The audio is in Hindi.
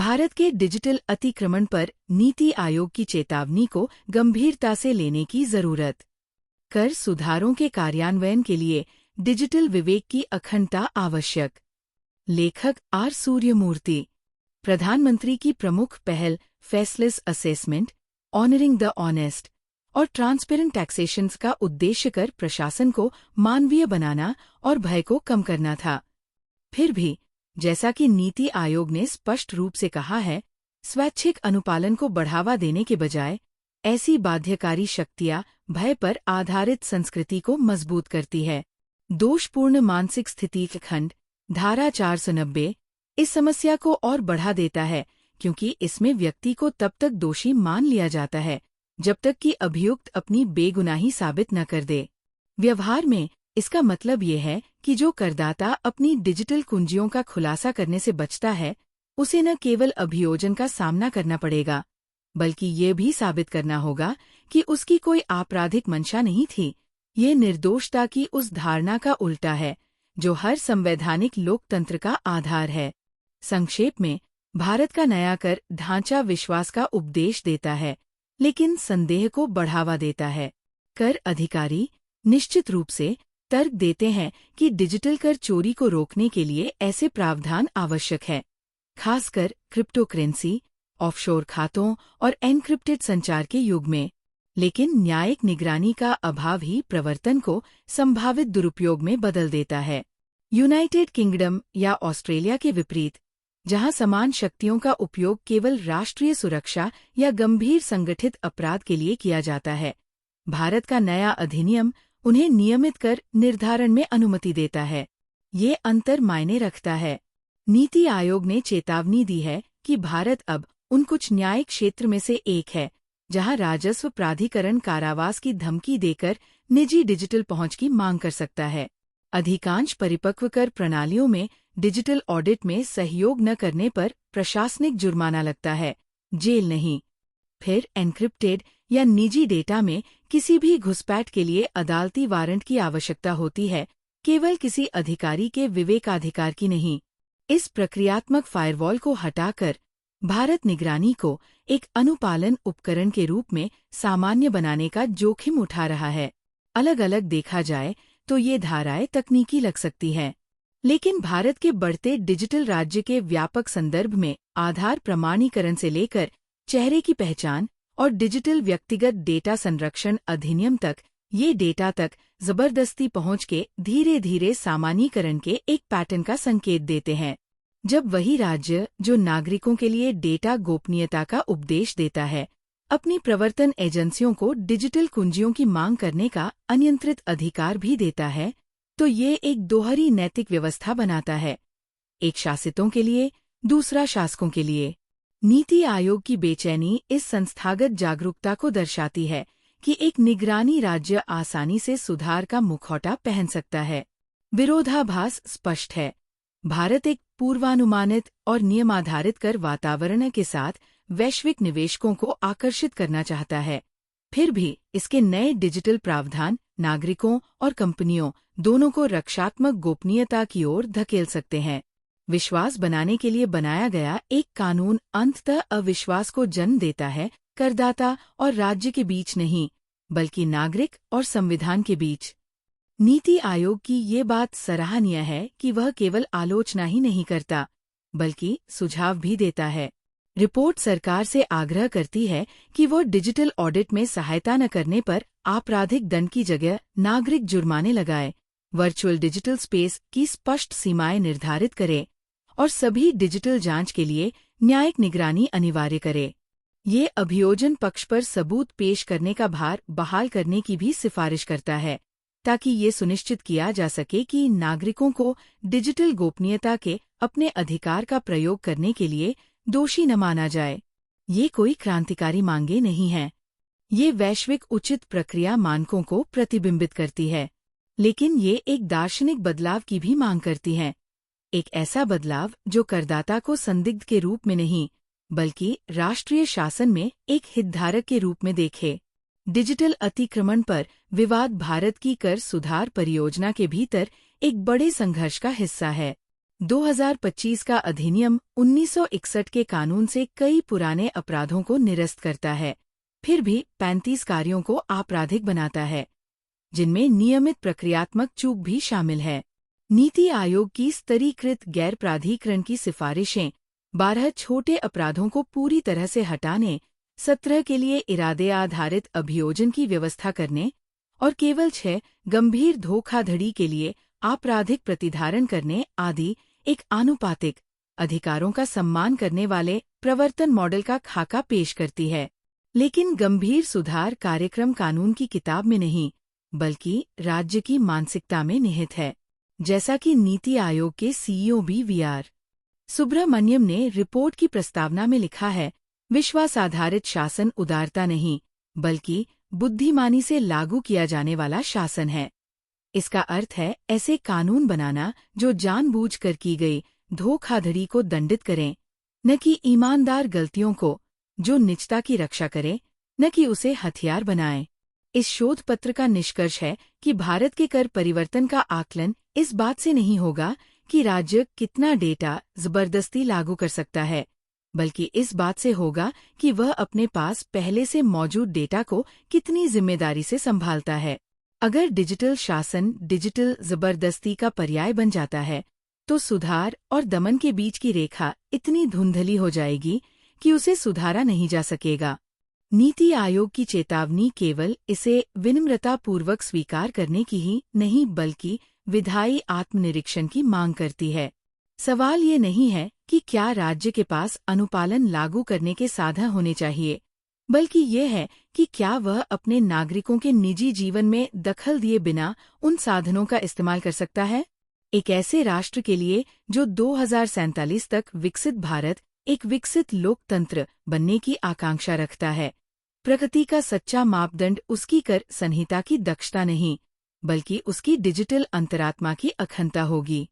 भारत के डिजिटल अतिक्रमण पर नीति आयोग की चेतावनी को गंभीरता से लेने की जरूरत। कर सुधारों के कार्यान्वयन के लिए डिजिटल विवेक की अखंडता आवश्यक। लेखक आर सूर्यमूर्ति। प्रधानमंत्री की प्रमुख पहल faceless assessment, honouring the honest और ट्रांसपेरेंट टैक्सेशन का उद्देश्य कर प्रशासन को मानवीय बनाना और भय को कम करना था। फिर भी जैसा कि नीति आयोग ने स्पष्ट रूप से कहा है, स्वैच्छिक अनुपालन को बढ़ावा देने के बजाय ऐसी बाध्यकारी शक्तियां भय पर आधारित संस्कृति को मजबूत करती है। दोषपूर्ण मानसिक स्थिति खंड धारा 490 इस समस्या को और बढ़ा देता है, क्योंकि इसमें व्यक्ति को तब तक दोषी मान लिया जाता है जब तक कि अभियुक्त अपनी बेगुनाही साबित न कर दे। व्यवहार में इसका मतलब ये है कि जो करदाता अपनी डिजिटल कुंजियों का खुलासा करने से बचता है, उसे न केवल अभियोजन का सामना करना पड़ेगा, बल्कि ये भी साबित करना होगा कि उसकी कोई आपराधिक मंशा नहीं थी। ये निर्दोषता की उस धारणा का उल्टा है जो हर संवैधानिक लोकतंत्र का आधार है। संक्षेप में, भारत का नया कर ढांचा विश्वास का उपदेश देता है, लेकिन संदेह को बढ़ावा देता है। कर अधिकारी निश्चित रूप से तर्क देते हैं कि डिजिटल कर चोरी को रोकने के लिए ऐसे प्रावधान आवश्यक है, खासकर क्रिप्टोकरेंसी, ऑफशोर खातों और एन्क्रिप्टेड संचार के युग में। लेकिन न्यायिक निगरानी का अभाव ही प्रवर्तन को संभावित दुरुपयोग में बदल देता है। यूनाइटेड किंगडम या ऑस्ट्रेलिया के विपरीत, जहां समान शक्तियों का उपयोग केवल राष्ट्रीय सुरक्षा या गंभीर संगठित अपराध के लिए किया जाता है, भारत का नया अधिनियम उन्हें नियमित कर निर्धारण में अनुमति देता है। ये अंतर मायने रखता है। नीति आयोग ने चेतावनी दी है कि भारत अब उन कुछ न्यायिक क्षेत्र में से एक है जहां राजस्व प्राधिकरण कारावास की धमकी देकर निजी डिजिटल पहुंच की मांग कर सकता है। अधिकांश परिपक्व कर प्रणालियों में डिजिटल ऑडिट में सहयोग न करने पर प्रशासनिक जुर्माना लगता है, जेल नहीं। फिर एन्क्रिप्टेड या निजी डेटा में किसी भी घुसपैठ के लिए अदालती वारंट की आवश्यकता होती है, केवल किसी अधिकारी के विवेकाधिकार की नहीं। इस प्रक्रियात्मक फायरवॉल को हटाकर भारत निगरानी को एक अनुपालन उपकरण के रूप में सामान्य बनाने का जोखिम उठा रहा है। अलग अलग देखा जाए तो ये धाराएं तकनीकी लग सकती हैं, लेकिन भारत के बढ़ते डिजिटल राज्य के व्यापक संदर्भ में आधार प्रमाणीकरण से लेकर चेहरे की पहचान और डिजिटल व्यक्तिगत डेटा संरक्षण अधिनियम तक, ये डेटा तक जबरदस्ती पहुंच के धीरे धीरे सामान्यीकरण के एक पैटर्न का संकेत देते हैं। जब वही राज्य जो नागरिकों के लिए डेटा गोपनीयता का उपदेश देता है, अपनी प्रवर्तन एजेंसियों को डिजिटल कुंजियों की मांग करने का अनियंत्रित अधिकार भी देता है, तो ये एक दोहरी नैतिक व्यवस्था बनाता है, एक शासितों के लिए, दूसरा शासकों के लिए। नीति आयोग की बेचैनी इस संस्थागत जागरूकता को दर्शाती है कि एक निगरानी राज्य आसानी से सुधार का मुखौटा पहन सकता है। विरोधाभास स्पष्ट है। भारत एक पूर्वानुमानित और नियमाधारित कर वातावरण के साथ वैश्विक निवेशकों को आकर्षित करना चाहता है। फिर भी इसके नए डिजिटल प्रावधान नागरिकों और कंपनियों दोनों को रक्षात्मक गोपनीयता की ओर धकेल सकते हैं। विश्वास बनाने के लिए बनाया गया एक कानून अंततः अविश्वास को जन्म देता है, करदाता और राज्य के बीच नहीं, बल्कि नागरिक और संविधान के बीच। नीति आयोग की ये बात सराहनीय है कि वह केवल आलोचना ही नहीं करता, बल्कि सुझाव भी देता है। रिपोर्ट सरकार से आग्रह करती है कि वो डिजिटल ऑडिट में सहायता न करने पर आपराधिक दंड की जगह नागरिक जुर्माने लगाए, वर्चुअल डिजिटल स्पेस की स्पष्ट सीमाएं निर्धारित करे और सभी डिजिटल जांच के लिए न्यायिक निगरानी अनिवार्य करे। ये अभियोजन पक्ष पर सबूत पेश करने का भार बहाल करने की भी सिफारिश करता है, ताकि ये सुनिश्चित किया जा सके कि नागरिकों को डिजिटल गोपनीयता के अपने अधिकार का प्रयोग करने के लिए दोषी न माना जाए। ये कोई क्रांतिकारी मांगे नहीं हैं। ये वैश्विक उचित प्रक्रिया मानकों को प्रतिबिंबित करती है, लेकिन ये एक दार्शनिक बदलाव की भी मांग करती हैं। एक ऐसा बदलाव जो करदाता को संदिग्ध के रूप में नहीं, बल्कि राष्ट्रीय शासन में एक हितधारक के रूप में देखे। डिजिटल अतिक्रमण पर विवाद भारत की कर सुधार परियोजना के भीतर एक बड़े संघर्ष का हिस्सा है। 2025 का अधिनियम 1961 के कानून से कई पुराने अपराधों को निरस्त करता है, फिर भी 35 कार्यों को आपराधिक बनाता है, जिनमें नियमित प्रक्रियात्मक चूक भी शामिल है। नीति आयोग की स्तरीकृत गैर प्राधिकरण की सिफारिशें 12 छोटे अपराधों को पूरी तरह से हटाने, 17 के लिए इरादे आधारित अभियोजन की व्यवस्था करने और केवल 6 गंभीर धोखाधड़ी के लिए आपराधिक प्रतिधारण करने आदि एक आनुपातिक अधिकारों का सम्मान करने वाले प्रवर्तन मॉडल का खाका पेश करती है। लेकिन गंभीर सुधार कार्यक्रम कानून की किताब में नहीं, बल्कि राज्य की मानसिकता में निहित है, जैसा कि नीति आयोग के सीईओ BVR सुब्रमण्यम ने रिपोर्ट की प्रस्तावना में लिखा है। विश्वास आधारित शासन उदारता नहीं, बल्कि बुद्धिमानी से लागू किया जाने वाला शासन है। इसका अर्थ है ऐसे कानून बनाना जो जानबूझकर की गई धोखाधड़ी को दंडित करें, न कि ईमानदार गलतियों को, जो निजता की रक्षा करें, न कि उसे हथियार बनाएं। इस शोध पत्र का निष्कर्ष है कि भारत के कर परिवर्तन का आकलन इस बात से नहीं होगा कि राज्य कितना डेटा जबरदस्ती लागू कर सकता है, बल्कि इस बात से होगा कि वह अपने पास पहले से मौजूद डेटा को कितनी जिम्मेदारी से संभालता है। अगर डिजिटल शासन डिजिटल जबरदस्ती का पर्याय बन जाता है, तो सुधार और दमन के बीच की रेखा इतनी धुंधली हो जाएगी कि उसे सुधारा नहीं जा सकेगा। नीति आयोग की चेतावनी केवल इसे विनम्रतापूर्वक स्वीकार करने की ही नहीं, बल्कि विधायी आत्मनिरीक्षण की मांग करती है। सवाल ये नहीं है कि क्या राज्य के पास अनुपालन लागू करने के साधन होने चाहिए, बल्कि ये है कि क्या वह अपने नागरिकों के निजी जीवन में दखल दिए बिना उन साधनों का इस्तेमाल कर सकता है। एक ऐसे राष्ट्र के लिए जो 2047 तक विकसित भारत, एक विकसित लोकतंत्र बनने की आकांक्षा रखता है, प्रगति का सच्चा मापदंड उसकी कर संहिता की दक्षता नहीं, बल्कि उसकी डिजिटल अंतरात्मा की अखंडता होगी।